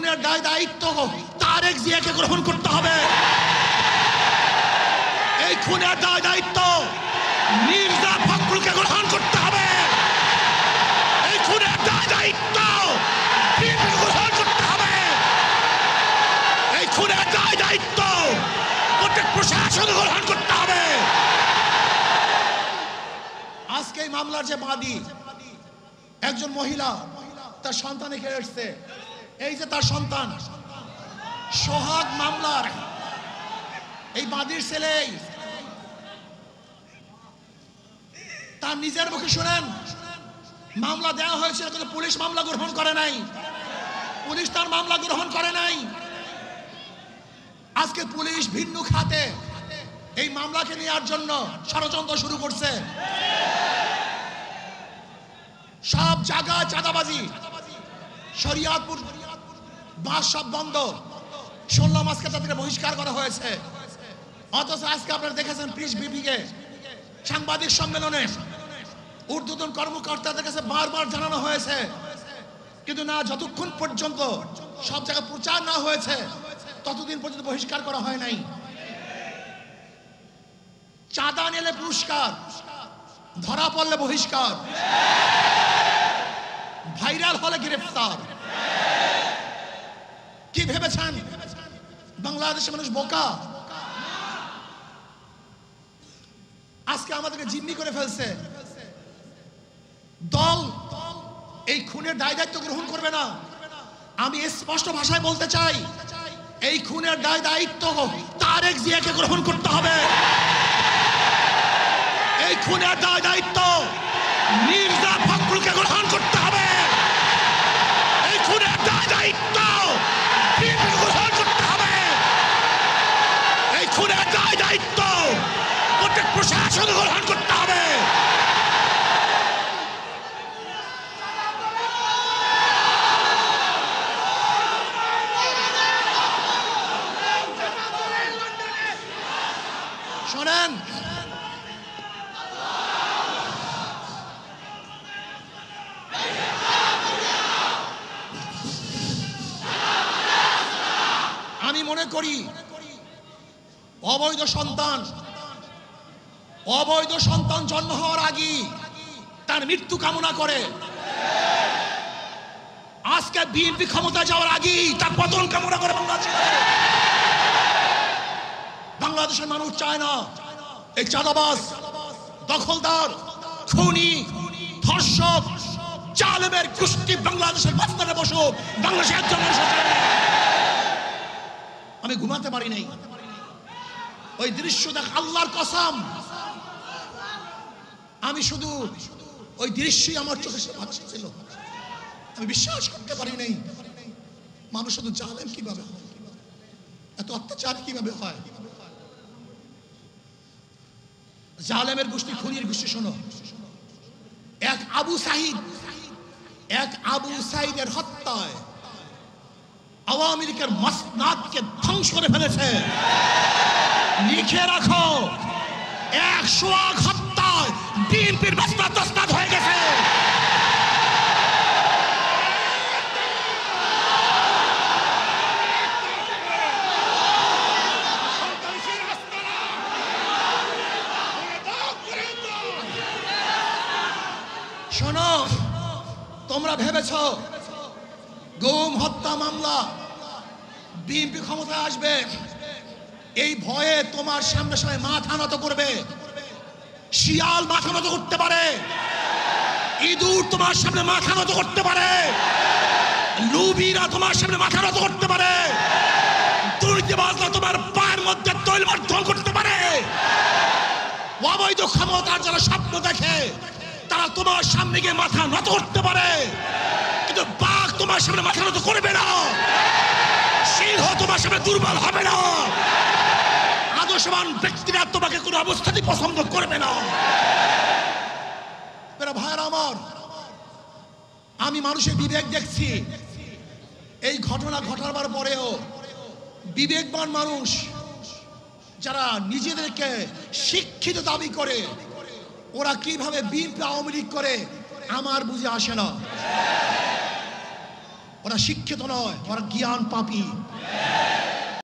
খুনের দায়িত্ব তারেক জিয়াকে গ্রহণ করতে হবে। এই খুনের দায়িত্ব মির্জা ফখরুলকে গ্রহণ করতে হবে। এই খুনের দায়িত্ব বিএনপিকে গ্রহণ করতে হবে। এই খুনের দায়িত্ব প্রত্যেক প্রশাসনকে গ্রহণ করতে হবে। আজকে এই মামলার যে বাদী একজন মহিলা, তার সন্তানে খেয়ে এসছে। এই যে তার সন্তান, সোহাগ মামলার এই বাদীর ছেলে, তার নিজের মুখে শুনেন মামলা দেওয়া হয়েছে, কিন্তু পুলিশ মামলা গ্রহণ করে নাই। পুলিশ তার মামলা গ্রহণ করে নাই। আজকে পুলিশ ভিন্ন খাতে এই মামলাকে নেওয়ার জন্য ষড়যন্ত্র শুরু করছে। সব জায়গায় চাঁদাবাজি, শরিয়াতপুর বাস সব বন্ধ। 16 মাসকে তাদেরকে বহিষ্কার করা হয়েছে। অথচ আজকে আপনারা দেখেছেন প্রেস ব্রিফিংয়ে, সাংবাদিক সম্মেলনে ঊর্ধ্বতন কর্মকর্তাদের কাছে বারবার জানানো হয়েছে, কিন্তু না, যতক্ষণ পর্যন্ত সব জায়গায় প্রচার না হয়েছে ততদিন পর্যন্ত বহিষ্কার করা হয় নাই। চাঁদা নিলে পুরস্কার, ধরা পড়লে বহিষ্কার, ভাইরাল হলে গ্রেফতার। কি ভেবেছেন বাংলাদেশের মানুষ বোকা? আজকে আমাদেরকে জিম্মি করে ফেলছে। দল এই খুনের দায়িত্ব গ্রহণ করবে না। আমি স্পষ্ট ভাষায় বলতে চাই, এই খুনের দায়িত্ব তারেক জিয়াকে গ্রহণ করতে হবে। এই খুনের দায়িত্ব মির্জা ফখরুলকে গ্রহণ করতে হবে। এই খুনের দায়িত্ব বিএনপিকে গ্রহণ করতে হবে। এই খুনের দায়িত্ব প্রত্যেক প্রশাসনকে গ্রহণ করতে হবে। শোনেন, আমি মনে করি অবৈধ সন্তান জন্ম হওয়ার আগে তার মৃত্যু কামনা করে। আজকে বিএনপি ক্ষমতায় যাওয়ার আগে তার পতন কামনা করে বাংলাদেশের মানুষ চায় না এই চাঁদাবাজ, দখলদার, খুনি, ধর্ষক, জালেমের গোষ্ঠী বাংলাদেশের মাঝখানে বসুক। বাংলাদেশের একজন মানুষ, আমি ঘুমাতে পারি নাই ওই দৃশ্য দেখ, আল্লাহর কসম, আমি শুধু ওই দৃশ্যই আমার চোখে ছিল। আমি বিশ্বাস করতে পারি নাই মানুষ শুধু জালেম কিভাবে হয়, এত অত্যাচার কিভাবে হয়। জালেমের গোষ্ঠী, খুনির গোষ্ঠী। শোনো, এক আবু সাইদের হত্যায় আওয়ামী লীগের মসনাদকে ধ্বংস করে ফেলেছে। লিখে রাখো, 100 হত্যায় বিএনপির মসনাদ তসনাদ হয়ে গেছে। শোনো, তোমরা ভেবেছ গুম হত্যা মামলা বিএনপি ক্ষমতায় আসবে, এই ভয়ে তোমার সামনে সবাই মাথা নত করবে। শিয়াল মাথা নত করতে পারে, ইঁদুর তোমার সামনে মাথা নত করতে পারে, লুবিরা তোমার সামনে মাথা নত করতে পারে, দুর্নীতিবাজরা তোমার পায়ের মধ্যে তৈল মাধ্যম করতে পারে। অবৈধ ক্ষমতার যারা স্বপ্ন দেখে তারা তোমার সামনে গিয়ে মাথা নত করতে পারে, কিন্তু বাঘ তোমার সামনে মাথা নত করবে না। সিংহ তোমার সামনে দুর্বল হবে না। আদর্শবান ব্যক্তিরা তোমাকে কোনো অবস্থাতেই পছন্দ করবে না। ভাইরা আমার, আমি মানুষের বিবেক দেখছি। এই ঘটনা ঘটাবার পরেও বিবেকবান মানুষ যারা নিজেদেরকে শিক্ষিত দাবি করে, ওরা কিভাবে বিএনপি আওয়ামী লীগ করে আমার বুঝে আসে না। ওরা শিক্ষিত নয়, ওরা জ্ঞান পাপী।